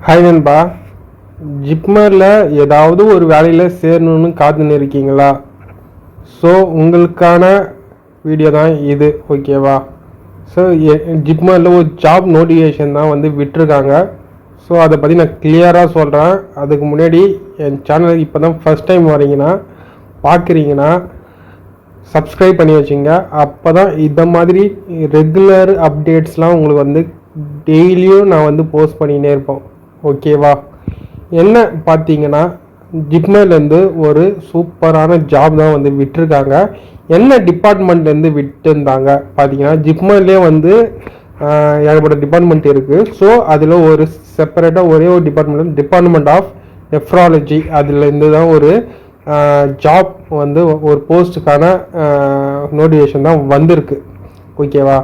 Hi நண்பா, ஜிப்மரில் ஏதாவது ஒரு வேலையில் சேரணுன்னு காத்துன்னு இருக்கீங்களா? ஸோ உங்களுக்கான வீடியோ தான் இது, ஓகேவா? ஸோ ஜிப்மரில் ஒரு ஜாப் நோட்டிஃபிகேஷன் தான் வந்து விட்டுருக்காங்க. ஸோ அதை பற்றி நான் கிளியராக சொல்கிறேன். அதுக்கு முன்னாடி என் சேனலுக்கு இப்போ தான் ஃபஸ்ட் டைம் வரீங்கன்னா பார்க்குறீங்கன்னா சப்ஸ்கிரைப் பண்ணி வச்சுங்க. அப்போ தான் இந்த மாதிரி ரெகுலர் அப்டேட்ஸ்லாம் உங்களுக்கு வந்து டெய்லியும் நான் வந்து போஸ்ட் பண்ணிகிட்டே இருப்போம், ஓகேவா? என்ன பார்த்தீங்கன்னா ஜிப்மர்லேருந்து ஒரு சூப்பரான ஜாப் தான் வந்து விட்டுருக்காங்க. என்ன டிபார்ட்மெண்ட்லேருந்து விட்டுருந்தாங்க பார்த்தீங்கன்னா, ஜிப்மர்லேயே வந்து ஏகப்பட்ட டிபார்ட்மெண்ட் இருக்குது. ஸோ அதில் ஒரு செப்பரேட்டாக ஒரே ஒரு டிபார்ட்மெண்ட் ஆஃப் நெஃப்ராலஜி, அதுலேருந்து தான் ஒரு ஜாப் வந்து ஒரு போஸ்ட்டுக்கான நோட்டிஃபிகேஷன் தான் வந்திருக்கு, ஓகேவா?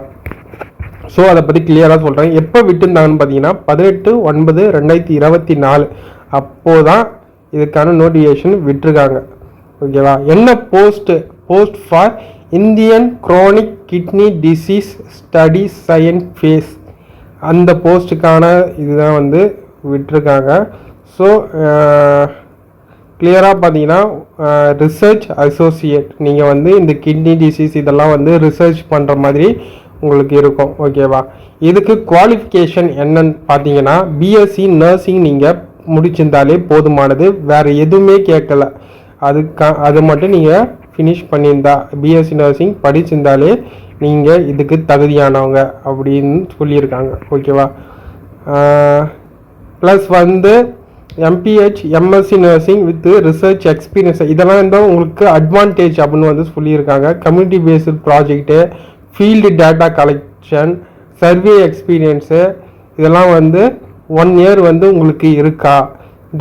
ஸோ அதை பற்றி கிளியராக சொல்கிறேன். எப்போ விட்டுருந்தாங்கன்னு பார்த்தீங்கன்னா 18/9/2024 அப்போது தான் இதுக்கான நோட்டிஃபிகேஷன் விட்டுருக்காங்க, ஓகேவா? என்ன post for Indian chronic kidney disease study science phase, அந்த போஸ்ட்டுக்கான இதுதான் வந்து விட்டுருக்காங்க. ஸோ கிளியராக பார்த்தீங்கன்னா ரிசர்ச் அசோசியேட், நீங்கள் வந்து இந்த கிட்னி டிசீஸ் இதெல்லாம் வந்து ரிசர்ச் பண்ணுற மாதிரி உங்களுக்கு இருக்கும், ஓகேவா? இதுக்கு குவாலிஃபிகேஷன் என்னன்னு பார்த்தீங்கன்னா பிஎஸ்சி நர்சிங் நீங்கள் முடிச்சிருந்தாலே போதுமானது, வேறு எதுவுமே கேட்கல. அது மட்டும் நீங்கள் ஃபினிஷ் பண்ணியிருந்தா, பிஎஸ்சி நர்சிங் படிச்சிருந்தாலே நீங்கள் இதுக்கு தகுதியானவங்க அப்படின்னு சொல்லியிருக்காங்க, ஓகேவா? ப்ளஸ் வந்து MPH MSc nursing with research experience, இதெல்லாம் இருந்தால் உங்களுக்கு அட்வான்டேஜ் அப்படின்னு வந்து சொல்லியிருக்காங்க. Community based project, field data collection, survey experience, இதெல்லாம் வந்து 1 இயர் வந்து உங்களுக்கு இருக்கா?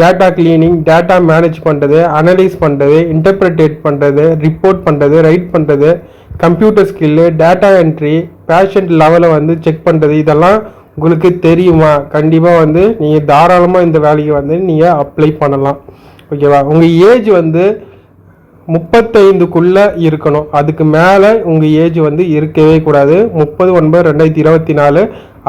டேட்டா கிளீனிங், டேட்டா மேனேஜ் பண்ணுறது, அனலைஸ் பண்ணுறது, இன்டர்பிரேட் பண்ணுறது, ரிப்போர்ட் பண்ணுறது, ரைட் பண்ணுறது, computer skill, data entry, patient லெவலை வந்து செக் பண்ணுறது, இதெல்லாம் உங்களுக்கு தெரியுமா? கண்டிப்பாக வந்து நீங்கள் தாராளமாக இந்த வேலைக்கு வந்து நீங்கள் அப்ளை பண்ணலாம், ஓகேவா? உங்கள் ஏஜ் வந்து 35க்குள்ளே இருக்கணும். அதுக்கு மேலே உங்கள் ஏஜ் வந்து இருக்கவே கூடாது. 30/9/2024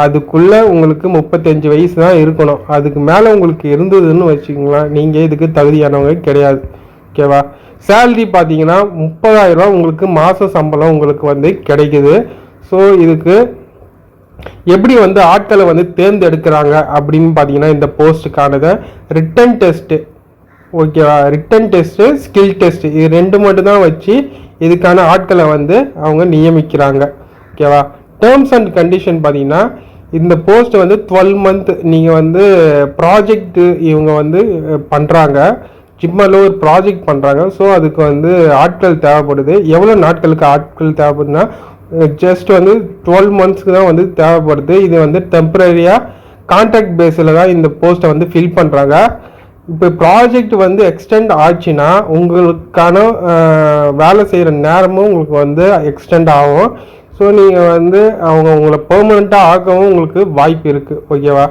அதுக்குள்ளே உங்களுக்கு 35 வயசு தான் இருக்கணும். அதுக்கு மேலே உங்களுக்கு இருந்ததுன்னு வச்சுக்கோங்களேன், நீங்கள் இதுக்கு தகுதியானவங்க கிடையாது, ஓகேவா? சேலரி பார்த்தீங்கன்னா 30,000 உங்களுக்கு மாத சம்பளம் உங்களுக்கு வந்து கிடைக்குது. ஸோ இதுக்கு எப்படி வந்து ஆட்களை வந்து தேர்ந்தெடுக்கிறாங்க அப்படின்னு பார்த்தீங்கன்னா, இந்த போஸ்ட்டுக்கானதை ரிட்டன் டெஸ்ட்டு, ஓகேவா? ரிட்டன் டெஸ்ட்டு, ஸ்கில் டெஸ்ட்டு, இது 2 மட்டும் தான் வச்சு இதுக்கான ஆட்களை வந்து அவங்க நியமிக்கிறாங்க, ஓகேவா? டேர்ம்ஸ் அண்ட் கண்டிஷன் பார்த்தீங்கன்னா, இந்த போஸ்ட் வந்து 12 மந்த் நீங்கள் வந்து ப்ராஜெக்ட் இவங்க வந்து பண்ணுறாங்க, ஜிப்மரில் ஒரு ப்ராஜெக்ட் பண்ணுறாங்க. ஸோ அதுக்கு வந்து ஆட்கள் தேவைப்படுது. எவ்வளோ நாட்களுக்கு ஆட்கள் தேவைப்படுதுன்னா ஜஸ்ட் வந்து 12 மந்த்ஸ்க்கு தான் வந்து தேவைப்படுது. இது வந்து டெம்பரரியாக கான்ட்ராக்ட் பேஸில் தான் இந்த போஸ்ட்டை வந்து ஃபில் பண்ணுறாங்க. இப்போ ப்ராஜெக்ட் வந்து எக்ஸ்டெண்ட் ஆச்சுன்னா உங்களுக்கான வேலை செய்கிற நேரமும் உங்களுக்கு வந்து எக்ஸ்டெண்ட் ஆகும். ஸோ நீங்கள் வந்து உங்களை பெர்மனெண்ட்டாக ஆக்கவும் உங்களுக்கு வாய்ப்பு இருக்குது, ஓகேவா?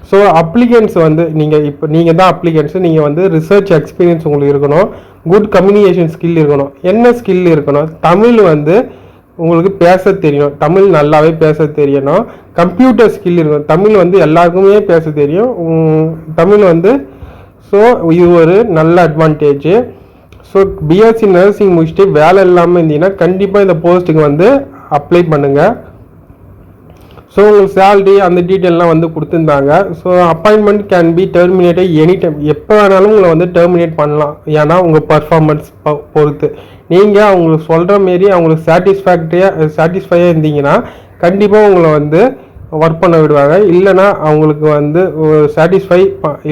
ஸோ அப்ளிகன்ஸ் வந்து நீங்கள் தான் அப்ளிகன்ஸு. நீங்கள் வந்து ரிசர்ச் எக்ஸ்பீரியன்ஸ் உங்களுக்கு இருக்கணும், குட் கம்யூனிகேஷன் ஸ்கில் இருக்கணும். என்ன ஸ்கில் இருக்கணும்? தமிழ் வந்து உங்களுக்கு பேச தெரியணும், தமிழ் நல்லாவே பேச தெரியணும். கம்ப்யூட்டர் ஸ்கில் இருக்கணும், தமிழ் வந்து எல்லாருக்குமே பேச தெரியும் தமிழ் வந்து. ஸோ இது ஒரு நல்ல அட்வான்டேஜ். ஸோ பிஎஸ்சி நர்சிங் முடிச்சுட்டு வேலை இல்லாமல் இருந்தீங்கன்னா கண்டிப்பாக இந்த போஸ்ட்டுக்கு வந்து அப்ளை பண்ணுங்கள். ஸோ உங்களுக்கு சேலரி அந்த டீட்டெயிலெலாம் வந்து கொடுத்துருந்தாங்க. So appointment can be terminated any time, எப்போ வேணாலும் உங்களை வந்து டெர்மினேட் பண்ணலாம். ஏன்னா உங்கள் பர்ஃபார்மன்ஸ் பொறுத்து நீங்கள் அவங்களுக்கு சொல்கிற மாரி அவங்களுக்கு சாட்டிஸ்ஃபையாக இருந்தீங்கன்னா கண்டிப்பாக உங்களை வந்து ஒர்க் பண்ண விடுவாங்க. இல்லைனா அவங்களுக்கு வந்து சாட்டிஸ்ஃபை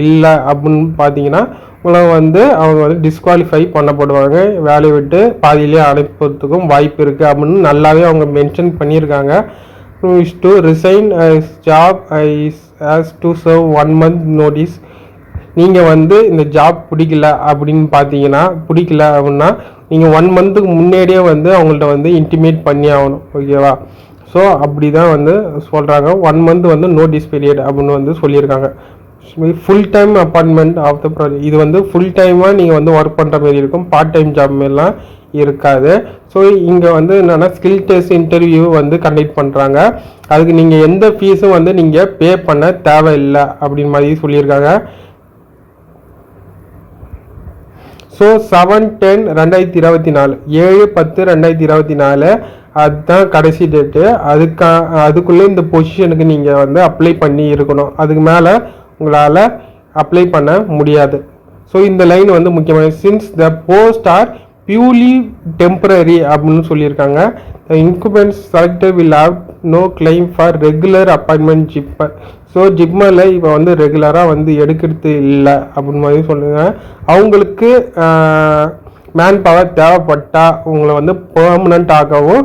இல்லை அப்படின்னு பார்த்தீங்கன்னா உங்களை வந்து அவங்க வந்து டிஸ்குவாலிஃபை பண்ணப்படுவாங்க, வேலையை விட்டு பாதியிலே அனுப்புறதுக்கும் வாய்ப்பு இருக்குது அப்படின்னு நல்லாவே அவங்க மென்ஷன் பண்ணியிருக்காங்க. to resign his job as to serve 1 month notice. நீங்கள் வந்து இந்த ஜாப் பிடிக்கல அப்படின்னா நீங்கள் 1 மந்த்துக்கு முன்னாடியே வந்து அவங்கள்ட்ட வந்து இன்டிமேட் பண்ணி ஆகணும், ஓகேவா? ஸோ அப்படி தான் வந்து சொல்கிறாங்க. 1 மந்த் வந்து நோட்டீஸ் பீரியட் அப்படின்னு வந்து சொல்லியிருக்காங்க. Full time appointment of the project, இது வந்து ஃபுல் டைமாக நீங்கள் வந்து ஒர்க் பண்ணுற மாரி இருக்கும். பார்ட் டைம் ஜாப் மாரிலாம் இருக்காது. ஸோ இங்கே வந்து என்னென்னா ஸ்கில் டெஸ்ட் இன்டர்வியூ வந்து கண்டக்ட் பண்ணுறாங்க. அதுக்கு நீங்கள் எந்த ஃபீஸும் வந்து நீங்கள் பே பண்ண தேவையில்லை அப்படின்னு மாதிரி சொல்லியிருக்காங்க. ஸோ 7/10/2024 7/10/2024 அதுதான் கடைசி டேட்டு. அதுக்குள்ளே இந்த பொசிஷனுக்கு நீங்கள் வந்து அப்ளை பண்ணி இருக்கணும். அதுக்கு மேலே உங்களால் அப்ளை பண்ண முடியாது. ஸோ இந்த லைன் வந்து முக்கியமான since the post are purely temporary அப்படின்னு சொல்லியிருக்காங்க. The incumbents selected will have no claim for regular appointment JIPMER. So ஜிப்மரில் இப்போ வந்து ரெகுலராக வந்து எடுக்கிறது இல்லை அப்படின்னு மாதிரி சொல்லுங்க. அவங்களுக்கு மேன் பவர் தேவைப்பட்டால் உங்களை வந்து பெர்மனண்ட் ஆகவும்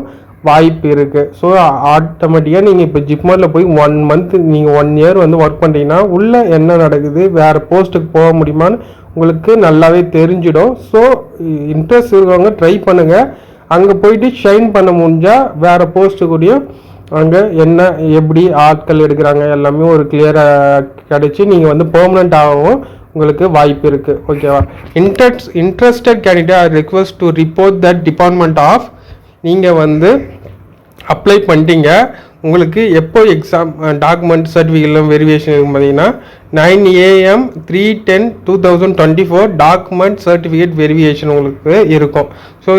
வாய்ப்பு இருக்குது. ஸோ ஆட்டோமேட்டிக்காக நீங்கள் இப்போ ஜிப்மரில் போய் 1 month நீங்கள் 1 year வந்து ஒர்க் பண்ணுறீங்கன்னா உள்ளே என்ன நடக்குது, வேறு போஸ்ட்டுக்கு போக முடியுமான்னு உங்களுக்கு நல்லாவே தெரிஞ்சிடும். ஸோ இன்ட்ரெஸ்ட் இருக்கவங்க ட்ரை பண்ணுங்கள். அங்கே போயிட்டு ஷைன் பண்ண முடிஞ்சால் வேறு போஸ்ட்டுக்குடியும் அங்கே என்ன எப்படி ஆட்கள் எடுக்கிறாங்க எல்லாமே ஒரு கிளியராக கிடச்சி நீங்கள் வந்து பெர்மனண்ட் ஆகவும் உங்களுக்கு வாய்ப்பு இருக்குது. ஓகேவா? Interested candidate are request to report that department of நீங்கள் வந்து அப்ளை பண்ணிட்டீங்க. உங்களுக்கு எப்போ எக்ஸாம் டாக்குமெண்ட் சர்டிஃபிகேட்லாம் வெரிஃபிகேஷன் இருக்கும் பார்த்தீங்கன்னா 9 AM 3/10/2024 டாக்குமெண்ட் சர்டிஃபிகேட் வெரிஃபிகேஷன் உங்களுக்கு இருக்கும். So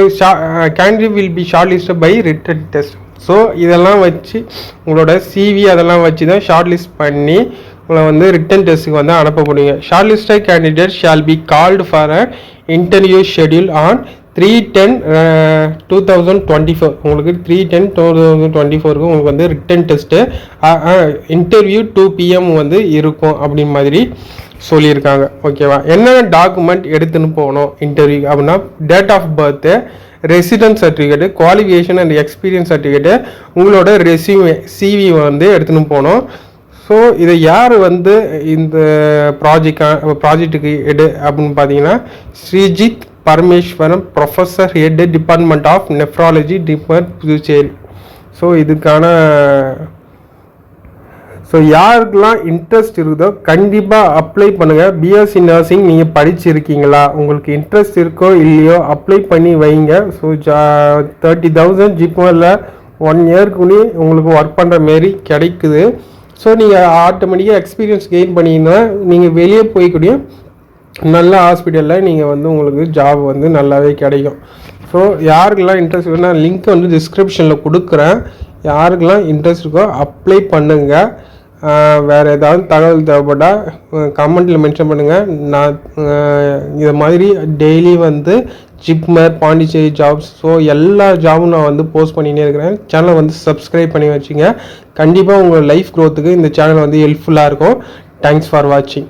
candidate will be shortlisted by written test. So இதெல்லாம் வச்சு உங்களோட CV அதெல்லாம் வச்சு தான் ஷார்ட் லிஸ்ட் பண்ணி உங்களை வந்து ரிட்டன் டெஸ்ட்டுக்கு வந்து அனுப்பப்படுவீங்க. Short listed candidate shall be called for a interview schedule on 3/10/2024. உங்களுக்கு 3/10/2024 உங்களுக்கு வந்து ரிட்டன் டெஸ்ட்டு இன்டர்வியூ 2 PM வந்து இருக்கும் அப்படின்னு மாதிரி சொல்லியிருக்காங்க. ஓகேவா? என்னென்ன டாக்குமெண்ட் எடுத்துன்னு போகணும் இன்டர்வியூ அப்படின்னா date of birth, resident certificate, qualification and experience certificate, உங்களோட ரெஸ்யூமே CV வந்து எடுத்துன்னு போகணும். ஸோ இதை யார் வந்து இந்த ப்ராஜெக்ட்டுக்கு அப்படின்னு பார்த்தீங்கன்னா Sreejith Parameswaran, professor head department of nephrology department Puducherry. So இதுக்கான யாருக்கெல்லாம் இன்ட்ரெஸ்ட் இருக்குதோ கண்டிப்பாக அப்ளை பண்ணுங்கள். BSc நர்சிங் நீங்கள் படிச்சிருக்கீங்களா, உங்களுக்கு இன்ட்ரெஸ்ட் இருக்கோ இல்லையோ அப்ளை பண்ணி வைங்க. ஸோ 30,000 ஜிப்மரில் 1 yearக்குள்ளே உங்களுக்கு ஒர்க் பண்ணுற மாரி கிடைக்குது. ஸோ நீங்கள் ஆட்டோமேட்டிக்காக எக்ஸ்பீரியன்ஸ் கெயின் பண்ணிங்கன்னா நீங்கள் வெளியே போய்க்கூடிய நல்ல ஹாஸ்பிட்டலில் நீங்கள் வந்து உங்களுக்கு ஜாப் வந்து நல்லாவே கிடைக்கும். ஸோ யாருக்கெல்லாம் இன்ட்ரெஸ்ட் வேணும்னா லிங்க் வந்து டிஸ்கிரிப்ஷனில் கொடுக்குறேன். யாருக்கெல்லாம் இன்ட்ரெஸ்ட் இருக்கோ அப்ளை பண்ணுங்கள். வேறு ஏதாவது தகவல் தேவைப்பட்டால் கமெண்ட்டில் மென்ஷன் பண்ணுங்கள். நான் இதை மாதிரி டெய்லி வந்து ஜிப்மர், பாண்டிச்சேரி ஜாப்ஸ், ஸோ எல்லா ஜாபும் நான் வந்து போஸ்ட் பண்ணினே இருக்கிறேன். சேனலை வந்து சப்ஸ்கிரைப் பண்ணி வச்சுங்க. கண்டிப்பாக உங்கள் லைஃப் க்ரோத்துக்கு இந்த சேனல் வந்து ஹெல்ப்ஃபுல்லாக இருக்கும். தேங்க்ஸ் ஃபார் வாட்சிங்.